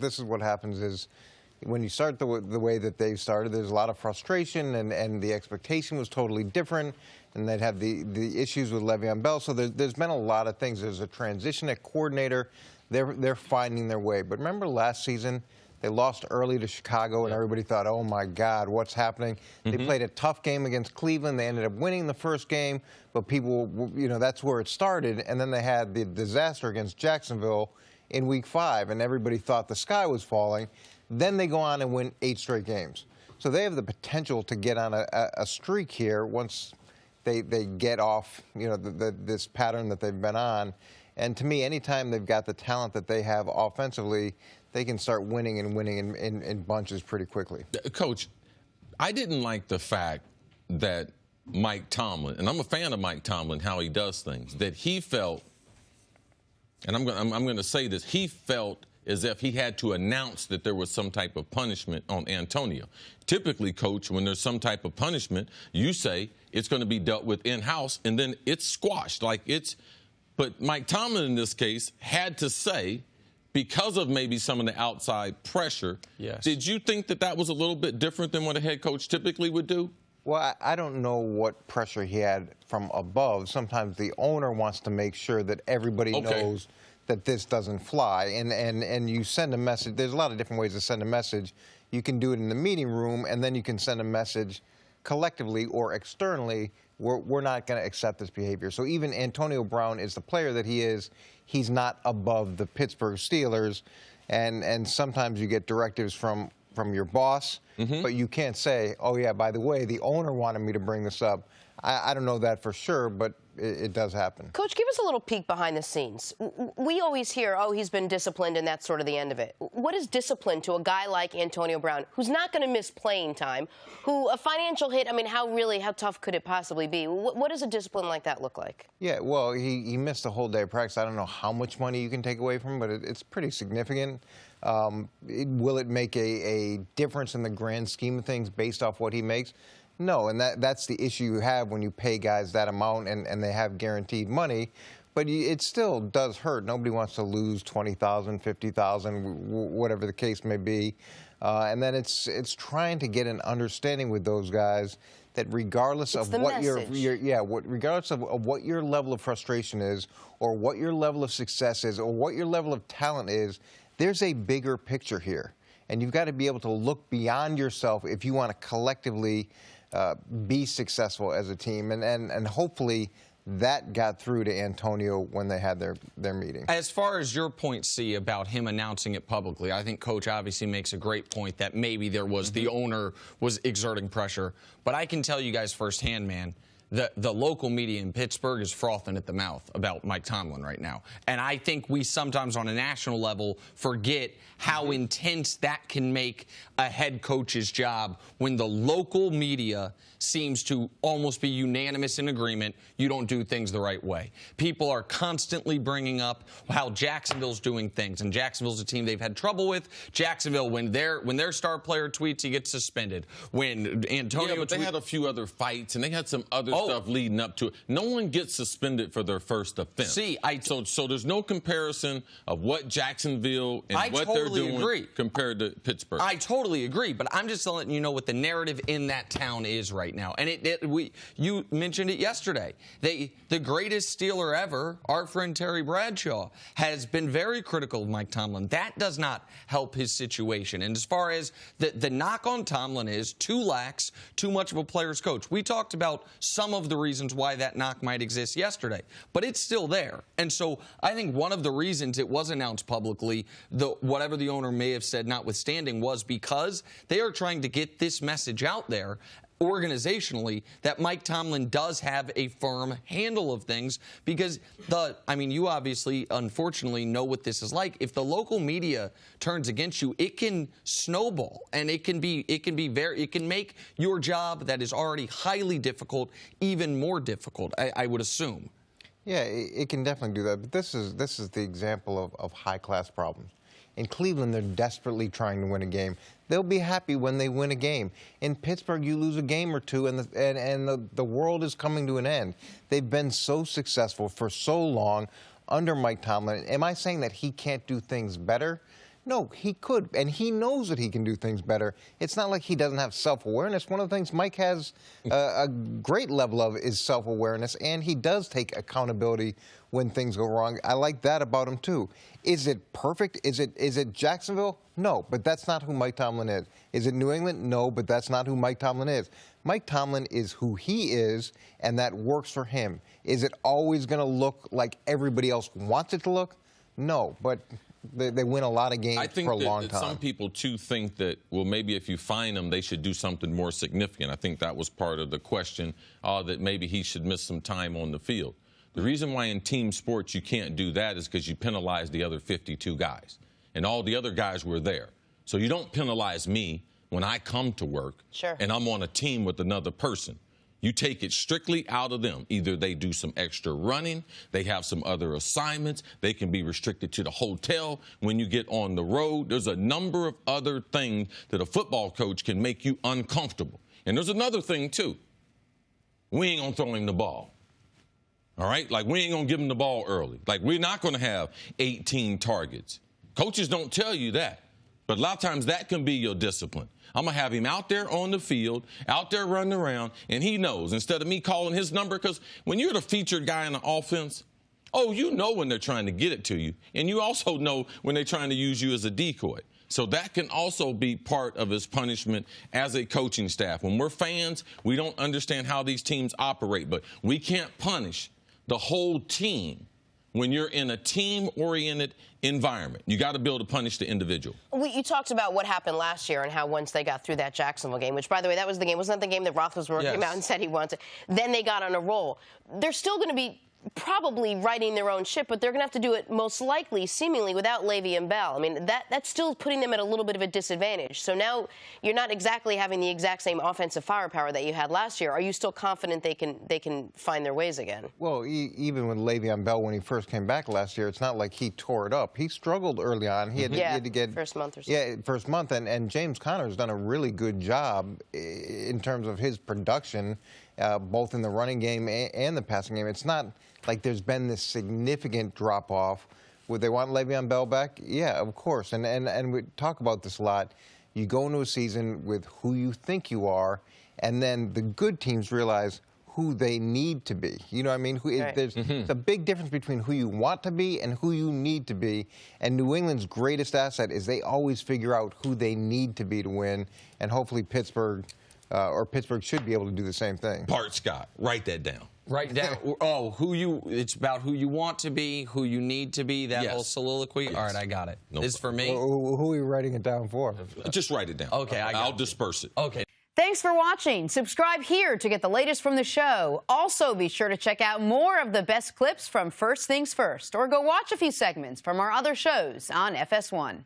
this is what happens is when you start the way that they started, there's a lot of frustration, and the expectation was totally different, and they'd have the issues with Le'Veon Bell. So there's been a lot of things. There's a transition at coordinator. They're finding their way. But remember last season, they lost early to Chicago, and everybody thought, oh, my God, what's happening? They played a tough game against Cleveland. They ended up winning the first game, but people, that's where it started. And then they had the disaster against Jacksonville in Week 5, and everybody thought the sky was falling. Then they go on and win 8 straight games. So they have the potential to get on a streak here once they get off, this pattern that they've been on. And to me, anytime they've got the talent that they have offensively, they can start winning and winning in bunches pretty quickly. Coach, I didn't like the fact that Mike Tomlin, and I'm a fan of Mike Tomlin, how he does things, that he felt, and I'm going to say this, he felt as if he had to announce that there was some type of punishment on Antonio. Typically, Coach, when there's some type of punishment, you say it's going to be dealt with in-house, and then it's squashed. But Mike Tomlin, in this case, had to say, because of maybe some of the outside pressure, yes. Did you think that was a little bit different than what a head coach typically would do? Well, I don't know what pressure he had from above. Sometimes the owner wants to make sure that everybody knows that this doesn't fly, and you send a message. There's a lot of different ways to send a message. You can do it in the meeting room, and then you can send a message collectively or externally. We're not going to accept this behavior. So even Antonio Brown is the player that he is. He's not above the Pittsburgh Steelers, and sometimes you get directives from your boss, but you can't say, oh, yeah, by the way, the owner wanted me to bring this up. I don't know that for sure, but it does happen. Coach, give us a little peek behind the scenes. We always hear, oh, he's been disciplined, and that's sort of the end of it. What is discipline to a guy like Antonio Brown, who's not going to miss playing time, who a financial hit, I mean, how tough could it possibly be? What does a discipline like that look like? Yeah, well, he missed a whole day of practice. I don't know how much money you can take away from him, but it's pretty significant. Will it make a difference in the grand scheme of things based off what he makes? No, and that's the issue you have when you pay guys that amount and they have guaranteed money. But it still does hurt. Nobody wants to lose $20,000, $50,000, whatever the case may be. And then it's trying to get an understanding with those guys that regardless of what regardless of what your level of frustration is, or what your level of success is, or what your level of talent is, there's a bigger picture here. And you've got to be able to look beyond yourself if you want to collectively be successful as a team, and hopefully that got through to Antonio when they had their meeting. As far as your point, C, about him announcing it publicly, I think Coach obviously makes a great point that maybe there was the owner was exerting pressure. But I can tell you guys firsthand, man, the local media in Pittsburgh is frothing at the mouth about Mike Tomlin right now. And I think we sometimes on a national level forget how intense that can make a head coach's job when the local media seems to almost be unanimous in agreement you don't do things the right way. People are constantly bringing up how Jacksonville's doing things, and Jacksonville's a team they've had trouble with. Jacksonville, when their star player tweets, he gets suspended. When Antonio but they had a few other fights, and they had some other stuff leading up to it. No one gets suspended for their first offense. See, so there's no comparison of what Jacksonville and what they're doing compared to Pittsburgh. I totally agree, but I'm just letting you know what the narrative in that town is right now. And you mentioned it yesterday. The greatest Steeler ever, our friend Terry Bradshaw, has been very critical of Mike Tomlin. That does not help his situation. And as far as the knock on Tomlin is too lax, too much of a player's coach. We talked about some of the reasons why that knock might exist yesterday, but it's still there. And so I think one of the reasons it was announced publicly, whatever the owner may have said notwithstanding, was because they are trying to get this message out there organizationally that Mike Tomlin does have a firm handle of things, because you obviously, unfortunately, know what this is like. If the local media turns against you, it can snowball, and it can make your job that is already highly difficult even more difficult, I would assume. Yeah, it can definitely do that. But this is the example of high-class problems. In Cleveland, they're desperately trying to win a game. They'll be happy when they win a game. In Pittsburgh, you lose a game or two, and the world is coming to an end. They've been so successful for so long under Mike Tomlin. Am I saying that he can't do things better? No, he could, and he knows that he can do things better. It's not like he doesn't have self-awareness. One of the things Mike has a great level of is self-awareness, and he does take accountability when things go wrong. I like that about him, too. Is it perfect? Is it Jacksonville? No, but that's not who Mike Tomlin is. Is it New England? No, but that's not who Mike Tomlin is. Mike Tomlin is who he is, and that works for him. Is it always going to look like everybody else wants it to look? No, but they win a lot of games for a long time. Some people, too, think that, well, maybe if you fine them, they should do something more significant. I think that was part of the question, that maybe he should miss some time on the field. The reason why in team sports you can't do that is because you penalize the other 52 guys. And all the other guys were there. So you don't penalize me when I come to work and I'm on a team with another person. You take it strictly out of them. Either they do some extra running, they have some other assignments, they can be restricted to the hotel when you get on the road. There's a number of other things that a football coach can make you uncomfortable. And there's another thing, too. We ain't going to throw him the ball. All right? Like, we ain't going to give him the ball early. Like, we're not going to have 18 targets. Coaches don't tell you that. But a lot of times that can be your discipline. I'm going to have him out there on the field, out there running around, and he knows. Instead of me calling his number, because when you're the featured guy in the offense, you know when they're trying to get it to you. And you also know when they're trying to use you as a decoy. So that can also be part of his punishment as a coaching staff. When we're fans, we don't understand how these teams operate. But we can't punish the whole team when you're in a team-oriented environment. You got to be able to punish the individual. You talked about what happened last year and how once they got through that Jacksonville game, which, by the way, that was the game. Wasn't that the game that Roethlisberger came out and said he wanted? Then they got on a roll. They're still going to be probably riding their own ship, but they're going to have to do it most likely, seemingly, without Le'Veon Bell. I mean, that's still putting them at a little bit of a disadvantage. So now you're not exactly having the exact same offensive firepower that you had last year. Are you still confident they can find their ways again? Well, even with Le'Veon Bell, when he first came back last year, it's not like he tore it up. He struggled early on. He had to get first month or so. Yeah, first month, and James Conner has done a really good job in terms of his production, both in the running game and the passing game. It's not like there's been this significant drop-off. Would they want Le'Veon Bell back? Yeah, of course. And we talk about this a lot. You go into a season with who you think you are, and then the good teams realize who they need to be. You know what I mean? There's a big difference between who you want to be and who you need to be. And New England's greatest asset is they always figure out who they need to be to win. And hopefully Pittsburgh should be able to do the same thing. Bart Scott, write that down. Write down. It's about who you want to be, who you need to be, that whole soliloquy. Yes. All right, I got it. No this is for me. Who are you writing it down for? Just write it down. Okay, I'll disperse it. Okay. Thanks for watching. Subscribe here to get the latest from the show. Also, be sure to check out more of the best clips from First Things First, or go watch a few segments from our other shows on FS1.